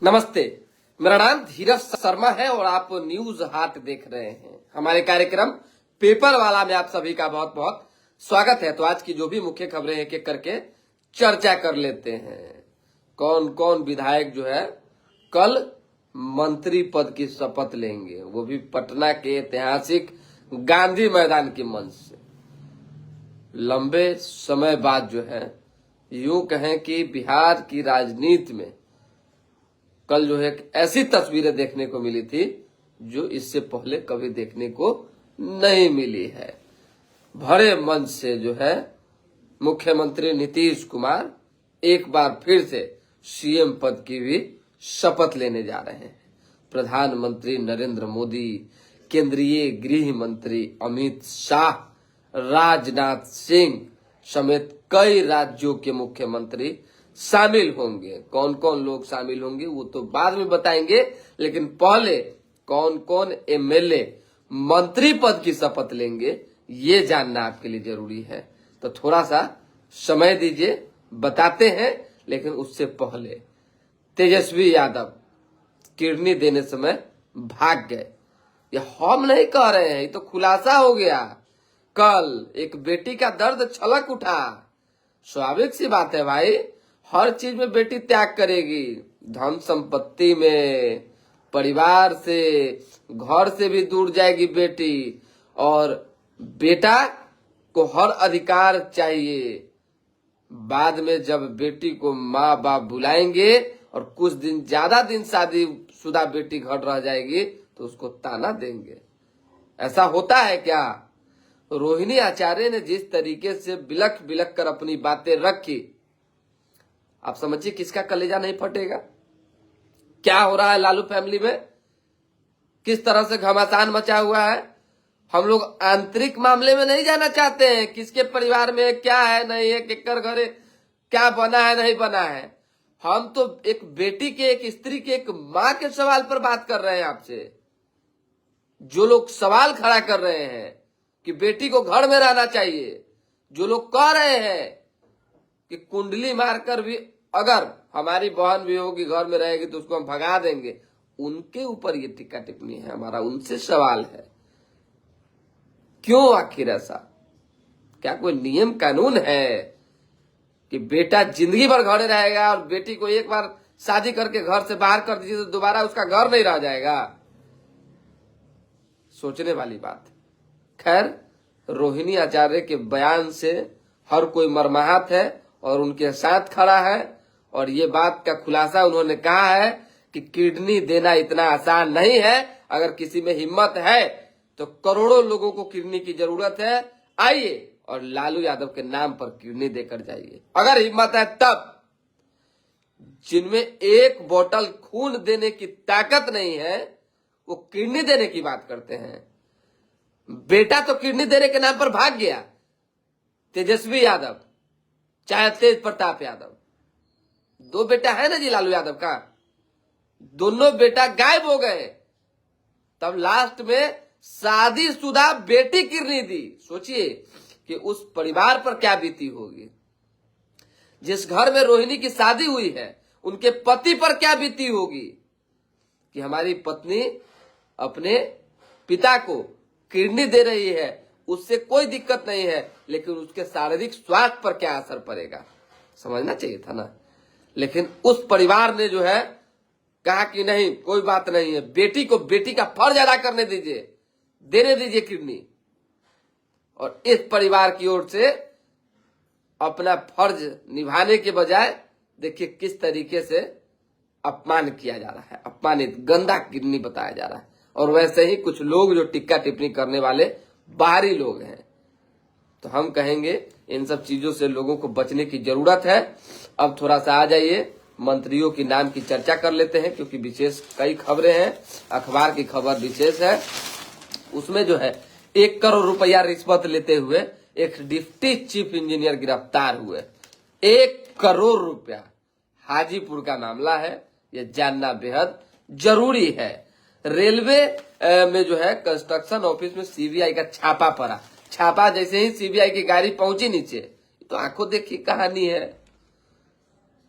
नमस्ते, मेरा नाम धीरज शर्मा है और आप न्यूज हाट देख रहे हैं। हमारे कार्यक्रम पेपर वाला में आप सभी का बहुत बहुत स्वागत है। तो आज की जो भी मुख्य खबरें एक एक करके चर्चा कर लेते हैं। कौन कौन विधायक जो है कल मंत्री पद की शपथ लेंगे, वो भी पटना के ऐतिहासिक गांधी मैदान के मंच से। लंबे समय बाद जो है यूं कहें कि बिहार की राजनीति में कल जो है ऐसी तस्वीरें देखने को मिली थी जो इससे पहले कभी देखने को नहीं मिली है। भरे मंच से जो है मुख्यमंत्री नीतीश कुमार एक बार फिर से सीएम पद की भी शपथ लेने जा रहे हैं। प्रधानमंत्री नरेंद्र मोदी, केंद्रीय गृह मंत्री अमित शाह, राजनाथ सिंह समेत कई राज्यों के मुख्यमंत्री शामिल होंगे। कौन कौन लोग शामिल होंगे वो तो बाद में बताएंगे, लेकिन पहले कौन कौन एमएलए मंत्री पद की शपथ लेंगे ये जानना आपके लिए जरूरी है। तो थोड़ा सा समय दीजिए, बताते हैं। लेकिन उससे पहले तेजस्वी यादव किडनी देने समय भाग गए। ये हम नहीं कह रहे हैं, ये तो खुलासा हो गया। कल एक बेटी का दर्द छलक उठा। स्वाभाविक सी बात है भाई, हर चीज में बेटी त्याग करेगी। धन संपत्ति में, परिवार से, घर से भी दूर जाएगी बेटी। और बेटा को हर अधिकार चाहिए। बाद में जब बेटी को माँ बाप बुलाएंगे और कुछ दिन ज्यादा दिन शादी शुदा बेटी घर रह जाएगी तो उसको ताना देंगे। ऐसा होता है क्या? रोहिणी आचार्य ने जिस तरीके से बिलख बिलख कर अपनी बातें रखी, आप समझिए किसका कलेजा नहीं फटेगा। क्या हो रहा है लालू फैमिली में, किस तरह से घमासान मचा हुआ है। हम लोग आंतरिक मामले में नहीं जाना चाहते हैं, किसके परिवार में क्या है नहीं है, केकर घरे क्या बना है नहीं बना है। हम तो एक बेटी के, एक स्त्री के, एक माँ के सवाल पर बात कर रहे हैं आपसे। जो लोग सवाल खड़ा कर रहे हैं कि बेटी को घर में रहना चाहिए, जो लोग कह रहे हैं कि कुंडली मारकर भी अगर हमारी बहन भी होगी घर में रहेगी तो उसको हम भगा देंगे, उनके ऊपर ये टीका टिप्पणी है। हमारा उनसे सवाल है, क्यों आखिर ऐसा? क्या कोई नियम कानून है कि बेटा जिंदगी भर घर रहेगा और बेटी को एक बार शादी करके घर से बाहर कर दीजिए तो दोबारा उसका घर नहीं रह जाएगा? सोचने वाली बात। खैर, रोहिणी आचार्य के बयान से हर कोई मर्माहत है और उनके साथ खड़ा है। और ये बात का खुलासा उन्होंने कहा है कि किडनी देना इतना आसान नहीं है। अगर किसी में हिम्मत है तो करोड़ों लोगों को किडनी की जरूरत है, आइए और लालू यादव के नाम पर किडनी देकर जाइए। अगर हिम्मत है तब। जिनमें एक बोतल खून देने की ताकत नहीं है वो किडनी देने की बात करते हैं। बेटा तो किडनी देने के नाम पर भाग गया, तेजस्वी यादव चाहे तेज प्रताप यादव। दो बेटा है ना जी लालू यादव का, दोनों बेटा गायब हो गए। तब लास्ट में शादीशुदा बेटी किडनी दी। सोचिए कि उस परिवार पर क्या बीती होगी। जिस घर में रोहिणी की शादी हुई है उनके पति पर क्या बीती होगी कि हमारी पत्नी अपने पिता को किडनी दे रही है, उससे कोई दिक्कत नहीं है, लेकिन उसके शारीरिक स्वास्थ्य पर क्या असर पड़ेगा, समझना चाहिए था ना। लेकिन उस परिवार ने जो है कहा कि नहीं, कोई बात नहीं है, बेटी को बेटी का फर्ज अदा करने दीजिए, देने दीजिए किडनी। और इस परिवार की ओर से अपना फर्ज निभाने के बजाय देखिए किस तरीके से अपमान किया जा रहा है, अपमानित गंदा किडनी बताया जा रहा है। और वैसे ही कुछ लोग जो टिक्का टिप्पणी करने वाले बाहरी लोग हैं। तो हम कहेंगे इन सब चीजों से लोगों को बचने की जरूरत है। अब थोड़ा सा आ जाइए, मंत्रियों की नाम की चर्चा कर लेते हैं, क्योंकि विशेष कई खबरें हैं। अखबार की खबर विशेष है, उसमें जो है 1 करोड़ रुपया रिश्वत लेते हुए एक डिप्टी चीफ इंजीनियर गिरफ्तार हुए। 1 करोड़ रुपया, हाजीपुर का मामला है, यह जानना बेहद जरूरी है। रेलवे में जो है कंस्ट्रक्शन ऑफिस में सीबीआई का छापा पड़ा। छापा जैसे ही सीबीआई की गाड़ी पहुंची नीचे तो आंखों देखी कहानी है।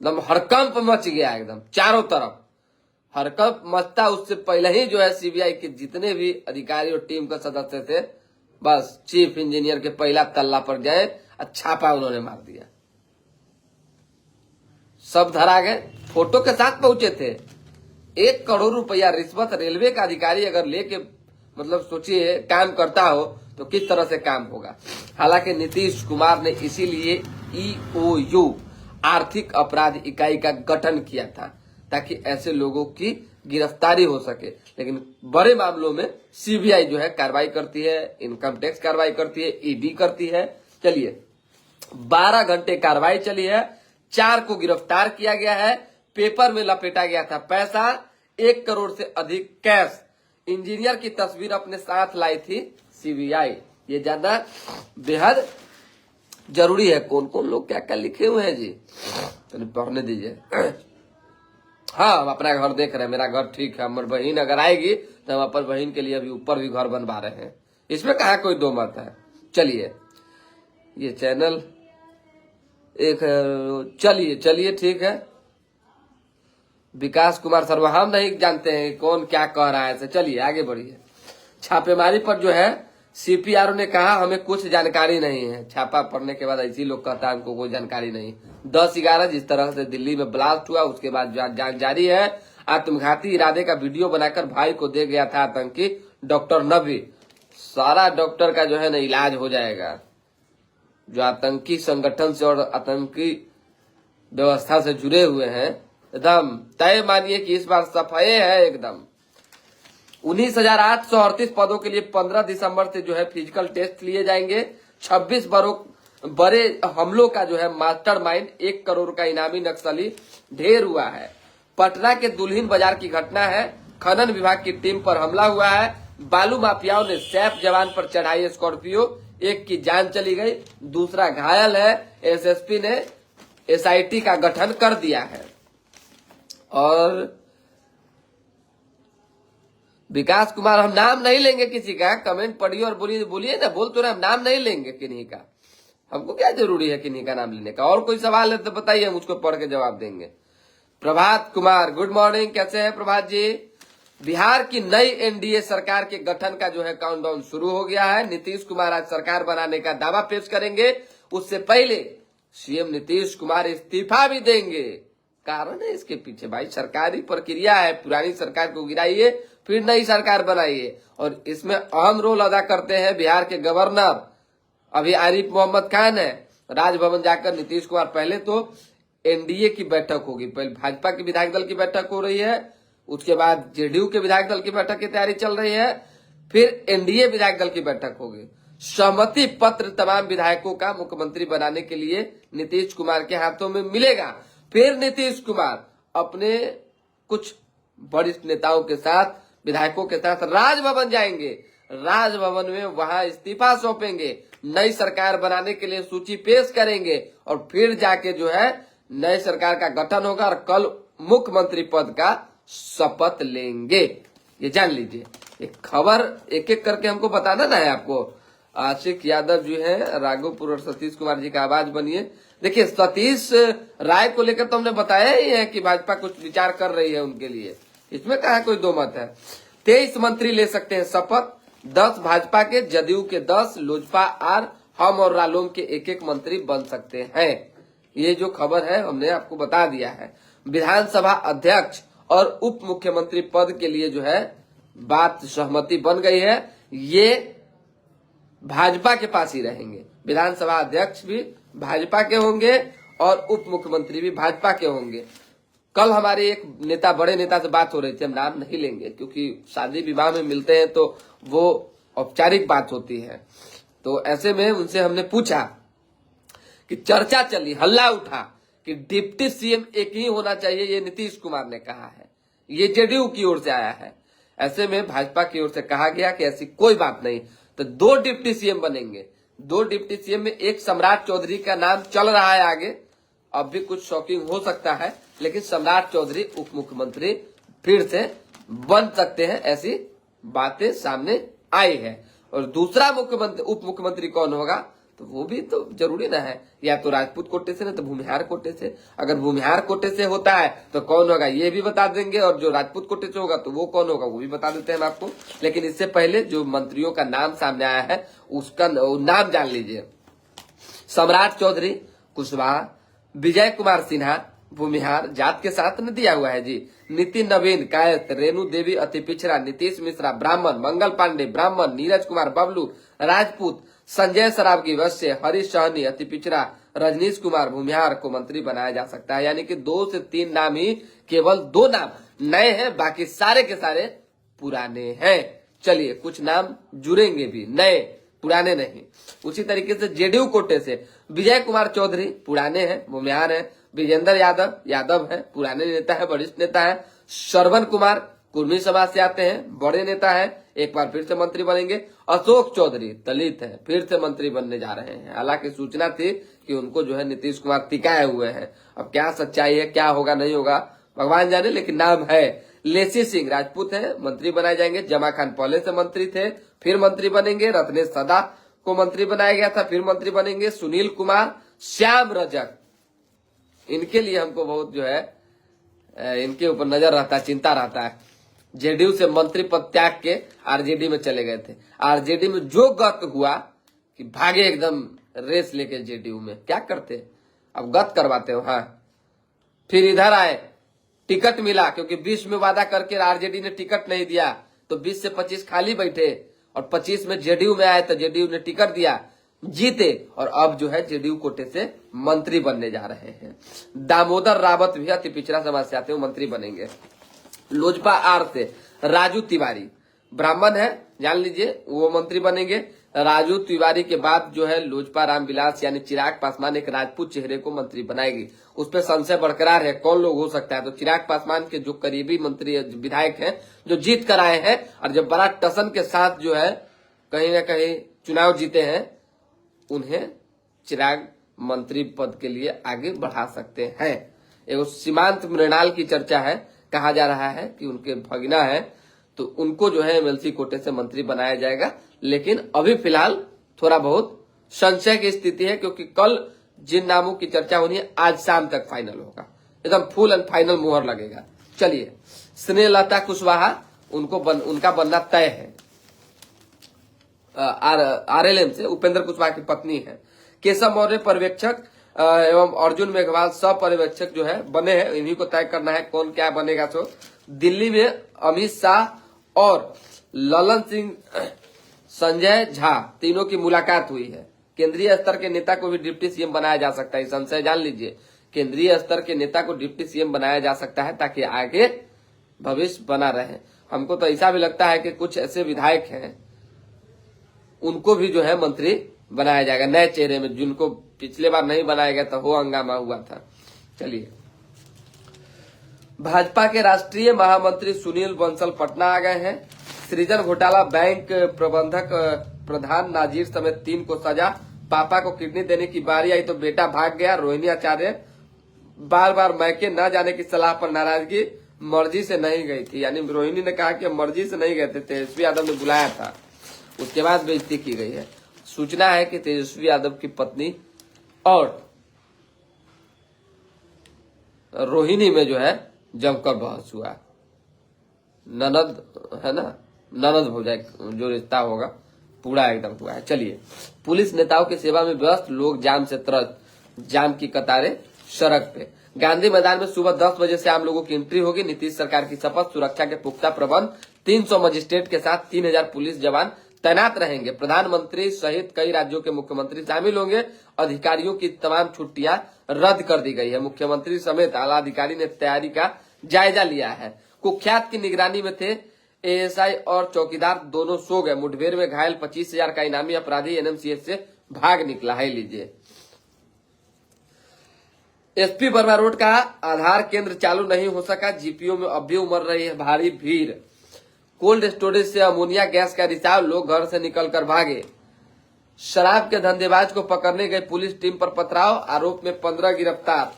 एकदम हड़कंप मच गया, एकदम चारों तरफ। हरकत मचता उससे पहले ही जो है सीबीआई के जितने भी अधिकारी और टीम के सदस्य थे, बस चीफ इंजीनियर के पहला तल्ला पर जाए और छापा उन्होंने मार दिया। सब धरा गए, फोटो के साथ पहुंचे थे। 1 करोड़ रुपया रिश्वत रेलवे का अधिकारी अगर लेके मतलब सोचिए काम करता हो तो किस तरह से काम होगा। हालांकि नीतीश कुमार ने इसीलिए EOU आर्थिक अपराध इकाई का गठन किया था ताकि ऐसे लोगों की गिरफ्तारी हो सके। लेकिन बड़े मामलों में सीबीआई जो है कार्रवाई करती है, इनकम टैक्स कार्रवाई करती है, ईडी करती है। चलिए 12 घंटे कार्रवाई चली है, 4 को गिरफ्तार किया गया है, पेपर में लपेटा गया था पैसा, 1 करोड़ से अधिक कैश। इंजीनियर की तस्वीर अपने साथ लाई थी सीबीआई। ये जानना बेहद जरूरी है। कौन कौन लोग क्या क्या लिखे हुए हैं जी, तो पढ़ने दीजिए। हाँ, हम अपना घर देख रहे हैं, मेरा घर ठीक है। हमारी बहन अगर आएगी तो हम अपन बहन के लिए अभी ऊपर भी घर बनवा रहे हैं, इसमें कहा कोई दो मत है। चलिए ये चैनल एक, चलिए ठीक है। विकास कुमार शर्मा, हम नहीं जानते हैं कौन क्या कह रहा है। चलिए आगे बढ़िए। छापेमारी पर जो है सीपीआरओ ने कहा हमें कुछ जानकारी नहीं है। छापा पड़ने के बाद ऐसी लोग कहता है हमको कोई जानकारी नहीं। 10/11 जिस तरह से दिल्ली में ब्लास्ट हुआ उसके बाद जांच जारी है। आत्मघाती इरादे का वीडियो बनाकर भाई को दे गया था आतंकी डॉक्टर नबी। सारा डॉक्टर का जो है ना इलाज हो जाएगा। जो आतंकी संगठन से और आतंकी व्यवस्था से जुड़े हुए हैं, एकदम तय मानिए कि इस बार सफाई है एकदम। 19,838 पदों के लिए 15 दिसंबर से जो है फिजिकल टेस्ट लिए जाएंगे। 26 बड़े हमलों का जो है मास्टरमाइंड, 1 करोड़ का इनामी नक्सली ढेर हुआ है। पटना के दुल्हिन बाजार की घटना है। खनन विभाग की टीम पर हमला हुआ है। बालू माफियाओं ने सैफ जवान पर चढ़ाई स्कॉर्पियो, 1 की जान चली गई, दूसरा घायल है। एसएसपी ने SIT का गठन कर दिया है। और विकास कुमार, हम नाम नहीं लेंगे किसी का, कमेंट पढ़िए और बोलिए ना, बोल तो रहे हम नाम नहीं लेंगे किन्हीं का। हमको क्या जरूरी है किन्हीं का नाम लेने का। और कोई सवाल है तो बताइए, हम उसको पढ़ के जवाब देंगे। प्रभात कुमार, गुड मॉर्निंग, कैसे हैं प्रभात जी। बिहार की नई एनडीए सरकार के गठन का जो है काउंटडाउन शुरू हो गया है। नीतीश कुमार आज सरकार बनाने का दावा पेश करेंगे। उससे पहले सीएम नीतीश कुमार इस्तीफा भी देंगे। कारण है इसके पीछे भाई सरकारी प्रक्रिया है। पुरानी सरकार को गिराइए, फिर नई सरकार बनाइए। और इसमें अहम रोल अदा करते हैं बिहार के गवर्नर अभी आरिफ मोहम्मद खान है। राजभवन जाकर नीतीश कुमार, पहले तो एनडीए की बैठक होगी, पहले भाजपा के विधायक दल की बैठक हो रही है, उसके बाद जेडीयू के विधायक दल की बैठक की तैयारी चल रही है, फिर एनडीए विधायक दल की बैठक होगी। सहमति पत्र तमाम विधायकों का मुख्यमंत्री बनाने के लिए नीतीश कुमार के हाथों में मिलेगा। फिर नीतीश कुमार अपने कुछ वरिष्ठ नेताओं के साथ, विधायकों के साथ राजभवन जाएंगे। राजभवन में वहां इस्तीफा सौंपेंगे, नई सरकार बनाने के लिए सूची पेश करेंगे और फिर जाके जो है नई सरकार का गठन होगा और कल मुख्यमंत्री पद का शपथ लेंगे। ये जान लीजिए। एक खबर एक एक करके हमको बताना ना है आपको। आशिक यादव जी हैं राघोपुर और सतीश कुमार जी का आवाज बनिए। देखिए सतीश राय को लेकर तो हमने बताया ही है कि भाजपा कुछ विचार कर रही है उनके लिए, इसमें कहा कोई दो मत है। 23 मंत्री ले सकते हैं शपथ, 10 भाजपा के, जदयू के 10, लोजपा 8, हम और रालोम के 1-1 मंत्री बन सकते हैं। ये जो खबर है हमने आपको बता दिया है। विधानसभा अध्यक्ष और उप मुख्यमंत्री पद के लिए जो है बात सहमति बन गई है। ये भाजपा के पास ही रहेंगे। विधानसभा अध्यक्ष भी भाजपा के होंगे और उप मुख्यमंत्री भी भाजपा के होंगे। कल हमारे एक नेता, बड़े नेता से बात हो रही थी, हम नाम नहीं लेंगे क्योंकि शादी विवाह में मिलते हैं तो वो औपचारिक बात होती है। तो ऐसे में उनसे हमने पूछा कि चर्चा चली, हल्ला उठा कि डिप्टी सीएम एक ही होना चाहिए, ये नीतीश कुमार ने कहा है, ये जेडीयू की ओर से आया है। ऐसे में भाजपा की ओर से कहा गया कि ऐसी कोई बात नहीं, तो 2 डिप्टी सीएम बनेंगे। 2 डिप्टी सीएम में एक सम्राट चौधरी का नाम चल रहा है आगे, अब भी कुछ शॉकिंग हो सकता है, लेकिन सम्राट चौधरी उप मुख्यमंत्री फिर से बन सकते हैं, ऐसी बातें सामने आई है। और दूसरा मुख्यमंत्री, उप मुख्यमंत्री कौन होगा, तो वो भी तो जरूरी ना है, या तो राजपूत कोटे से ना तो भूमिहार कोटे से। अगर भूमिहार कोटे से होता है तो कौन होगा ये भी बता देंगे, और जो राजपूत कोटे से होगा तो वो कौन होगा वो भी बता देते हैं हम आपको। लेकिन इससे पहले जो मंत्रियों का नाम सामने आया है उसका नाम जान लीजिए। सम्राट चौधरी कुशवाहा, विजय कुमार सिन्हा भूमिहार, जात के साथ न दिया हुआ है जी। नितिन नवीन कायस्थ, रेणु देवी अति पिछड़ा, नीतीश मिश्रा ब्राह्मण, मंगल पांडे ब्राह्मण, नीरज कुमार बबलू राजपूत, संजय सरावगी वैश्य, हरीश सहनी अति पिछड़ा, रजनीश कुमार भूमिहार को मंत्री बनाया जा सकता है। यानी कि 2 से 3 नाम ही, केवल 2 नाम नए हैं, बाकी सारे के सारे पुराने हैं। चलिए कुछ नाम जुड़ेंगे भी, नए पुराने नहीं। उसी तरीके से जेडीयू कोटे से विजय कुमार चौधरी पुराने हैं, भूमिहार है। विजेंद्र यादव है, पुराने नेता है, वरिष्ठ नेता है। श्रवण कुमार कुर्मी समाज से आते हैं, बड़े नेता है, एक बार फिर से मंत्री बनेंगे। अशोक चौधरी दलित है, फिर से मंत्री बनने जा रहे हैं। हालांकि सूचना थी कि उनको जो है नीतीश कुमार टिकाए हुए हैं, अब क्या सच्चाई है क्या होगा नहीं होगा भगवान जाने, लेकिन नाम है। लेसी सिंह राजपूत है, मंत्री बनाए जाएंगे। जमा खान पहले से मंत्री थे, फिर मंत्री बनेंगे। रत्नेश सदा को मंत्री बनाया गया था, फिर मंत्री बनेंगे। सुनील कुमार, श्याम रजक, इनके लिए हमको बहुत जो है इनके ऊपर नजर रहता है, चिंता रहता है। जेडीयू से मंत्री पद त्याग के आरजेडी में चले गए थे। आरजेडी में जो गत हुआ कि भागे एकदम रेस लेके जेडीयू में, क्या करते अब गत करवाते हो। हाँ, फिर इधर आए, टिकट मिला, क्योंकि 20 में वादा करके आरजेडी ने टिकट नहीं दिया, तो 20 से 25 खाली बैठे, और 25 में जेडीयू में आए तो जेडीयू ने टिकट दिया, जीते, और अब जो है जेडीयू कोटे से मंत्री बनने जा रहे हैं। दामोदर रावत भी अति पिछड़ा समाज से आते हैं, मंत्री बनेंगे। लोजपा आर से राजू तिवारी ब्राह्मण है, जान लीजिए, वो मंत्री बनेंगे। राजू तिवारी के बाद जो है लोजपा रामविलास यानी चिराग पासवान एक राजपूत चेहरे को मंत्री बनाएगी। उस पर संशय बरकरार है कौन लोग हो सकता है, तो चिराग पासवान के जो करीबी मंत्री विधायक हैं जो जीत कर आए हैं, और जब बड़ा टसन के साथ जो है कहीं ना कहीं चुनाव जीते हैं, उन्हें चिराग मंत्री पद के लिए आगे बढ़ा सकते हैं। एगो सीमांत मृणाल की चर्चा है, कहा जा रहा है कि उनके भगिना है, तो उनको जो है एमएलसी कोटे से मंत्री बनाया जाएगा। लेकिन अभी फिलहाल थोड़ा बहुत संशय की स्थिति है, क्योंकि कल जिन नामों की चर्चा होनी है आज शाम तक फाइनल होगा, एकदम फुल एंड फाइनल मुहर लगेगा। चलिए, स्नेहलता कुशवाहा उनका बनना तय है, आरएलएम से उपेंद्र कुशवाहा की पत्नी है। केशव मौर्य पर्यवेक्षक एवं अर्जुन मेघवाल सह पर्यवेक्षक जो है बने हैं, इन्हीं को तय करना है कौन क्या बनेगा। तो दिल्ली में अमित शाह और ललन सिंह संजय झा तीनों की मुलाकात हुई है। केंद्रीय स्तर के नेता को भी डिप्टी सीएम बनाया जा सकता है, संशय जान लीजिए। केंद्रीय स्तर के नेता को डिप्टी सीएम बनाया जा सकता है ताकि आगे भविष्य बना रहे। हमको तो ऐसा भी लगता है कि कुछ ऐसे विधायक हैं उनको भी जो है मंत्री बनाया जाएगा नए चेहरे में, जिनको पिछले बार नहीं बनाया गया था, वो हंगामा हुआ था। चलिए, भाजपा के राष्ट्रीय महामंत्री सुनील बंसल पटना आ गए हैं। सृजन घोटाला बैंक प्रबंधक प्रधान नाजीर समेत 3 को सजा। पापा को किडनी देने की बारी आई तो बेटा भाग गया। रोहिणी आचार्य बार बार मैके न जाने की सलाह पर नाराजगी, मर्जी से नहीं गई थी। यानी रोहिणी ने कहा कि मर्जी से नहीं गए थे, तेजस्वी यादव ने बुलाया था, उसके बाद बेइज्जती की गई है। सूचना है कि तेजस्वी यादव की पत्नी और रोहिणी में जो है जमकर बहस हुआ। ननद है ना, ननद भौजाई जो रिश्ता होगा पूरा एकदम हुआ है। चलिए, पुलिस नेताओं की सेवा में व्यस्त, लोग जाम से त्रस्त, जाम की कतारें सड़क पे। गांधी मैदान में सुबह 10 बजे से आम लोगों की एंट्री होगी। नीतीश सरकार की शपथ, सुरक्षा के पुख्ता प्रबंध, 300 मजिस्ट्रेट के साथ 3000 पुलिस जवान तैनात रहेंगे। प्रधानमंत्री सहित कई राज्यों के मुख्यमंत्री शामिल होंगे। अधिकारियों की तमाम छुट्टियां रद्द कर दी गई है। मुख्यमंत्री समेत आला अधिकारी ने तैयारी का जायजा लिया है। कुख्यात की निगरानी में थे एएसआई और चौकीदार, दोनों सो गए। मुठभेड़ में घायल 25,000 का इनामी अपराधी एनएमसीएच से भाग निकला है। लीजिए, एसपी बर्मा रोड का आधार केंद्र चालू नहीं हो सका। जीपीओ में अब भी उमड़ रही है भारी भीड़। कोल्ड स्टोरेज से अमोनिया गैस का रिसाव, लोग घर से निकलकर भागे। शराब के धंधेबाज को पकड़ने गई पुलिस टीम पर पथराव, आरोप में 15 गिरफ्तार।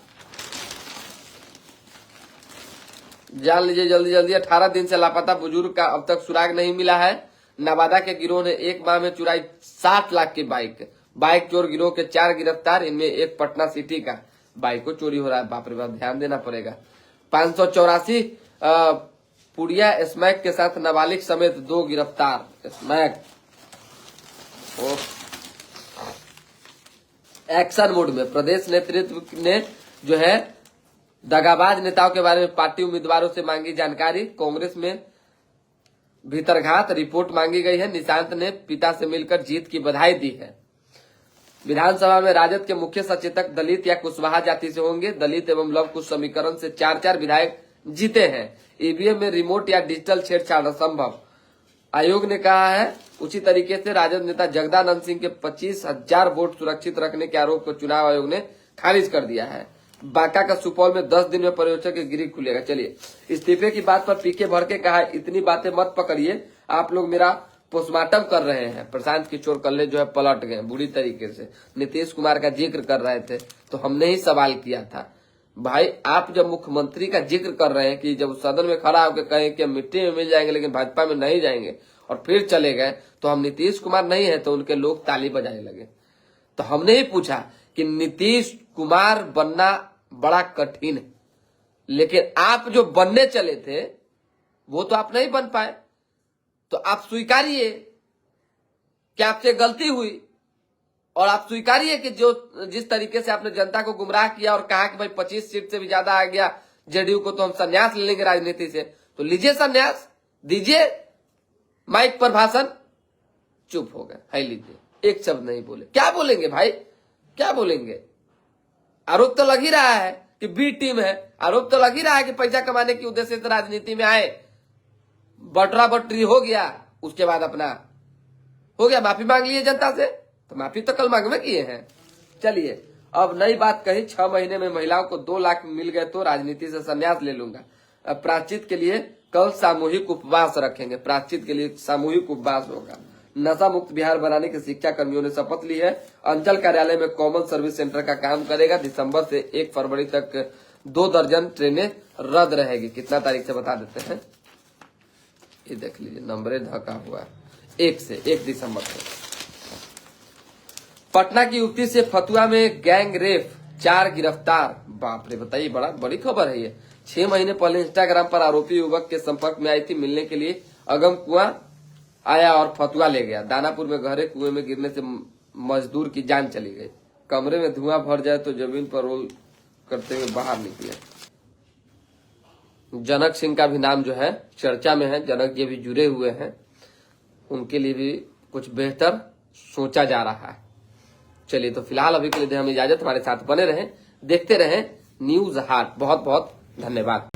जान लीजिए जल्दी जल्दी, 18 दिन से लापता बुजुर्ग का अब तक सुराग नहीं मिला है। नवादा के गिरोह ने एक माह में चुराई 60 लाख की बाइक। बाइक चोर गिरोह के 4 गिरफ्तार, इनमें एक पटना सिटी का बाइक को चोरी हो रहा है। बाप रे बाप, ध्यान देना पड़ेगा। 584 पुड़िया स्मैक के साथ नाबालिग समेत 2 गिरफ्तार। स्मैक एक्शन मोड में प्रदेश नेतृत्व ने जो है दगाबाज नेताओं के बारे में पार्टी उम्मीदवारों से मांगी जानकारी। कांग्रेस में भीतरघात रिपोर्ट मांगी गई है। निशांत ने पिता से मिलकर जीत की बधाई दी है। विधानसभा में राजद के मुख्य सचेतक दलित या कुशवाहा जाति से होंगे। दलित एवं लव कुश समीकरण से 4 विधायक जीते हैं। ईवीएम में रिमोट या डिजिटल छेड़छाड़ असंभव। आयोग ने कहा है उसी तरीके से राजद नेता जगदानंद सिंह के 25,000 वोट सुरक्षित रखने के आरोप को चुनाव आयोग ने खारिज कर दिया है। बांका का सुपौल में 10 दिन में पर्यवेक्षक की गिरी खुलेगा। चलिए, इस्तीफे की बात पर पीके भर के कहा इतनी बातें मत पकड़िए, आप लोग मेरा पोस्टमार्टम कर रहे हैं। प्रशांत किशोर कल्ले जो है पलट गए बुरी तरीके से। नीतीश कुमार का जिक्र कर रहे थे तो हमने ही सवाल किया था, भाई आप जब मुख्यमंत्री का जिक्र कर रहे हैं कि जब सदन में खड़ा होकर कहें कि हम मिट्टी में मिल जाएंगे लेकिन भाजपा में नहीं जाएंगे, और फिर चले गए, तो हम नीतीश कुमार नहीं है तो उनके लोग ताली बजाने लगे। तो हमने ही पूछा कि नीतीश कुमार बनना बड़ा कठिन है, लेकिन आप जो बनने चले थे वो तो आप नहीं बन पाए, तो आप स्वीकारिए कि आपसे गलती हुई, और आप स्वीकारिए कि जिस तरीके से आपने जनता को गुमराह किया और कहा कि भाई 25 सीट से भी ज्यादा आ गया जेडीयू को तो हम संन्यास ले लेंगे राजनीति से, तो लीजिए संन्यास, दीजिए माइक पर भाषण। चुप हो गए, है लीजिए, एक शब्द नहीं बोले। क्या बोलेंगे भाई, क्या बोलेंगे? आरोप तो लग ही रहा है कि बी टीम है, आरोप तो लग ही रहा है कि पैसा कमाने की उद्देश्य से राजनीति में आए, बटरा बटरी हो गया, उसके बाद अपना हो गया, माफी मांग लिए जनता से, तो माफी तो कल मांगवे किए हैं। चलिए, अब नई बात कही, 6 महीने में महिलाओं को 2 लाख मिल गए तो राजनीति से संन्यास ले लूंगा। अब प्रायश्चित के लिए कल सामूहिक उपवास रखेंगे, प्रायश्चित के लिए सामूहिक उपवास होगा। नशा मुक्त बिहार बनाने के शिक्षा कर्मियों ने शपथ ली है। अंचल कार्यालय में कॉमन सर्विस सेंटर का काम करेगा। दिसंबर से 1 फरवरी तक 2 दर्जन ट्रेनें रद्द रहेगी। कितना तारीख से बता देते हैं, ये देख लीजिए, नंबरे धका हुआ है, 1 दिसंबर से। पटना की युवती से फतुआ में गैंग रेप, 4 गिरफ्तार। बाप रे, बताइए, बड़ी खबर है ये। 6 महीने पहले इंस्टाग्राम पर आरोपी युवक के संपर्क में आई थी, मिलने के लिए अगम कुआं आया और फतुआ ले गया। दानापुर में गहरे कुएं में गिरने से मजदूर की जान चली गई। कमरे में धुआं भर जाए तो जमीन पर रोल करते हुए बाहर निकले। जनक सिंह का भी नाम जो है चर्चा में है, जनक जी भी जुड़े हुए हैं, उनके लिए भी कुछ बेहतर सोचा जा रहा है। चलिए, तो फिलहाल अभी के लिए हम इजाजत, हमारे साथ बने रहें, देखते रहें न्यूज हाट। बहुत बहुत धन्यवाद।